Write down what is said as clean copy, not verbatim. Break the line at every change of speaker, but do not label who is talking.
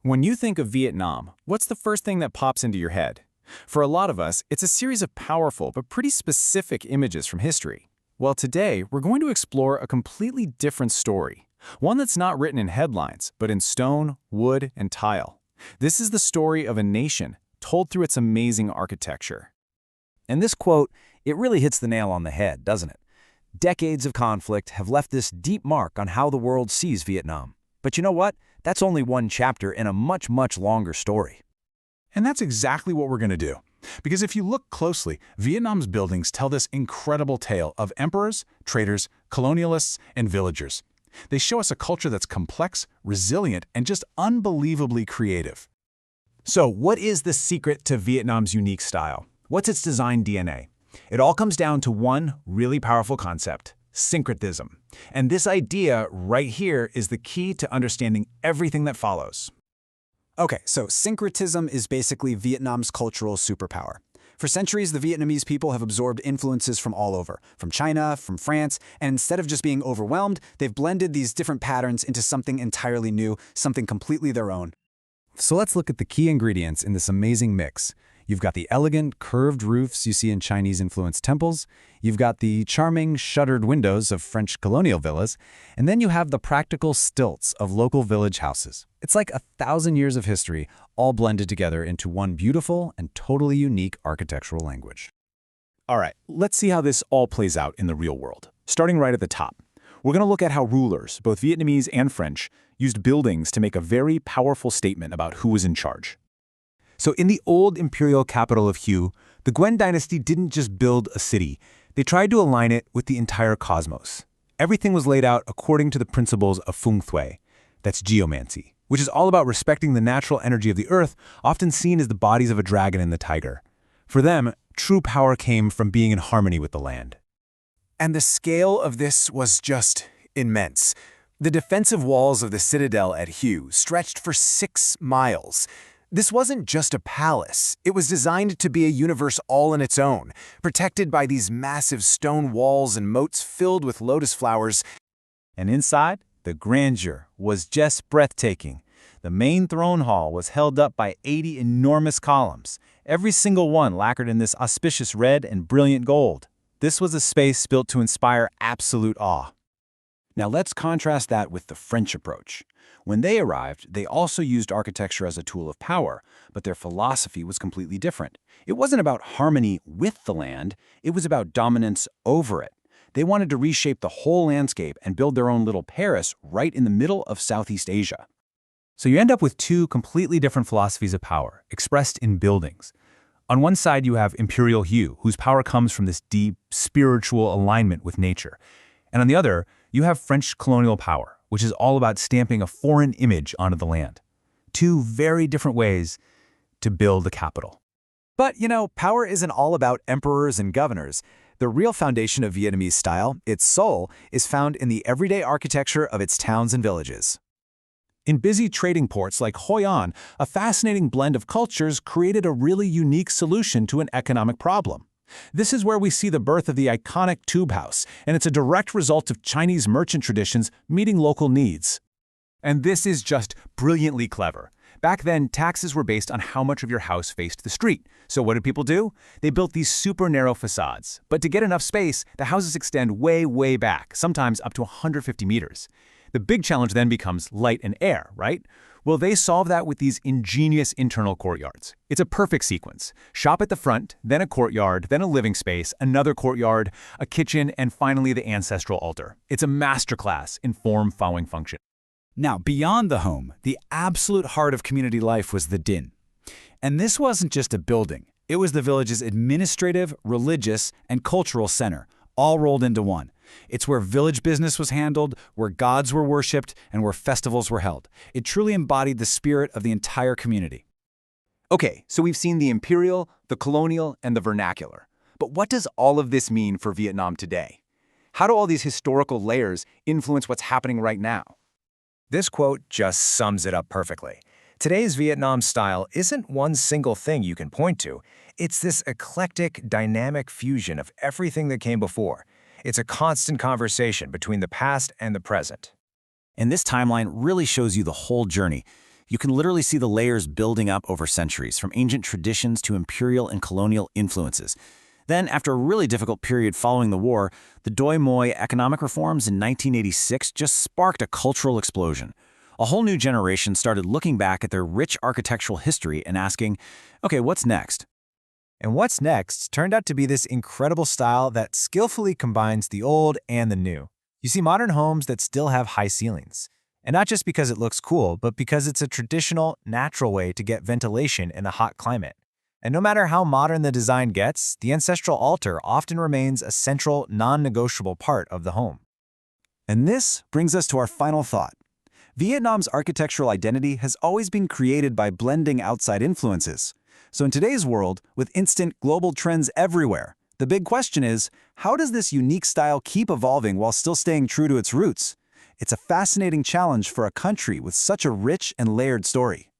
When you think of Vietnam, what's the first thing that pops into your head? For a lot of us, it's a series of powerful but pretty specific images from history. Well, today, we're going to explore a completely different story. One that's not written in headlines, but in stone, wood, and tile. This is the story of a nation, told through its amazing architecture.
And this quote, it really hits the nail on the head, doesn't it? Decades of conflict have left this deep mark on how the world sees Vietnam. But you know what? That's only one chapter in a much, much longer story.
And that's exactly what we're going to do. Because if you look closely, Vietnam's buildings tell this incredible tale of emperors, traders, colonialists, and villagers. They show us a culture that's complex, resilient, and just unbelievably creative.
So, what is the secret to Vietnam's unique style? What's its design DNA? It all comes down to one really powerful concept: syncretism. And this idea right here is the key to understanding everything that follows.
Okay, so syncretism is basically Vietnam's cultural superpower. For centuries, the Vietnamese people have absorbed influences from all over, from China, from France, and instead of just being overwhelmed, they've blended these different patterns into something entirely new, something completely their own.
So let's look at the key ingredients in this amazing mix. You've got the elegant, curved roofs you see in Chinese-influenced temples, you've got the charming, shuttered windows of French colonial villas, and then you have the practical stilts of local village houses. It's like 1,000 years of history, all blended together into one beautiful and totally unique architectural language.
All right, let's see how this all plays out in the real world. Starting right at the top, we're going to look at how rulers, both Vietnamese and French, used buildings to make a very powerful statement about who was in charge.
So in the old imperial capital of Hue, the Nguyen dynasty didn't just build a city. They tried to align it with the entire cosmos. Everything was laid out according to the principles of feng shui. That's geomancy, which is all about respecting the natural energy of the earth, often seen as the bodies of a dragon and the tiger. For them, true power came from being in harmony with the land.
And the scale of this was just immense. The defensive walls of the citadel at Hue stretched for 6 miles. This wasn't just a palace. It was designed to be a universe all in its own, protected by these massive stone walls and moats filled with lotus flowers.
And inside, the grandeur was just breathtaking. The main throne hall was held up by 80 enormous columns, every single one lacquered in this auspicious red and brilliant gold. This was a space built to inspire absolute awe.
Now let's contrast that with the French approach. When they arrived, they also used architecture as a tool of power, but their philosophy was completely different. It wasn't about harmony with the land, it was about dominance over it. They wanted to reshape the whole landscape and build their own little Paris right in the middle of Southeast Asia.
So you end up with two completely different philosophies of power, expressed in buildings. On one side, you have Imperial Hue, whose power comes from this deep, spiritual alignment with nature. And on the other, you have French colonial power, which is all about stamping a foreign image onto the land. Two very different ways to build a capital.
But, power isn't all about emperors and governors. The real foundation of Vietnamese style, its soul, is found in the everyday architecture of its towns and villages.
In busy trading ports like Hoi An, a fascinating blend of cultures created a really unique solution to an economic problem. This is where we see the birth of the iconic tube house, and it's a direct result of Chinese merchant traditions meeting local needs.
And this is just brilliantly clever. Back then, taxes were based on how much of your house faced the street. So what did people do? They built these super narrow facades. But to get enough space, the houses extend way, way back, sometimes up to 150 meters. The big challenge then becomes light and air, right? Well, they solve that with these ingenious internal courtyards. It's a perfect sequence. Shop at the front, then a courtyard, then a living space, another courtyard, a kitchen, and finally the ancestral altar. It's a masterclass in form following function.
Now, beyond the home, the absolute heart of community life was the Dinh. And this wasn't just a building. It was the village's administrative, religious, and cultural center, all rolled into one. It's where village business was handled, where gods were worshipped, and where festivals were held. It truly embodied the spirit of the entire community.
Okay, so we've seen the imperial, the colonial, and the vernacular. But what does all of this mean for Vietnam today? How do all these historical layers influence what's happening right now?
This quote just sums it up perfectly. Today's Vietnam style isn't one single thing you can point to. It's this eclectic, dynamic fusion of everything that came before. It's a constant conversation between the past and the present.
And this timeline really shows you the whole journey.
You can literally see the layers building up over centuries, from ancient traditions to imperial and colonial influences. Then, after a really difficult period following the war, the Doi Moi economic reforms in 1986 just sparked a cultural explosion. A whole new generation started looking back at their rich architectural history and asking, okay, what's next?
And what's next turned out to be this incredible style that skillfully combines the old and the new. You see modern homes that still have high ceilings. And not just because it looks cool, but because it's a traditional, natural way to get ventilation in a hot climate. And no matter how modern the design gets, the ancestral altar often remains a central, non-negotiable part of the home.
And this brings us to our final thought. Vietnam's architectural identity has always been created by blending outside influences. So in today's world, with instant global trends everywhere, the big question is, how does this unique style keep evolving while still staying true to its roots? It's a fascinating challenge for a country with such a rich and layered story.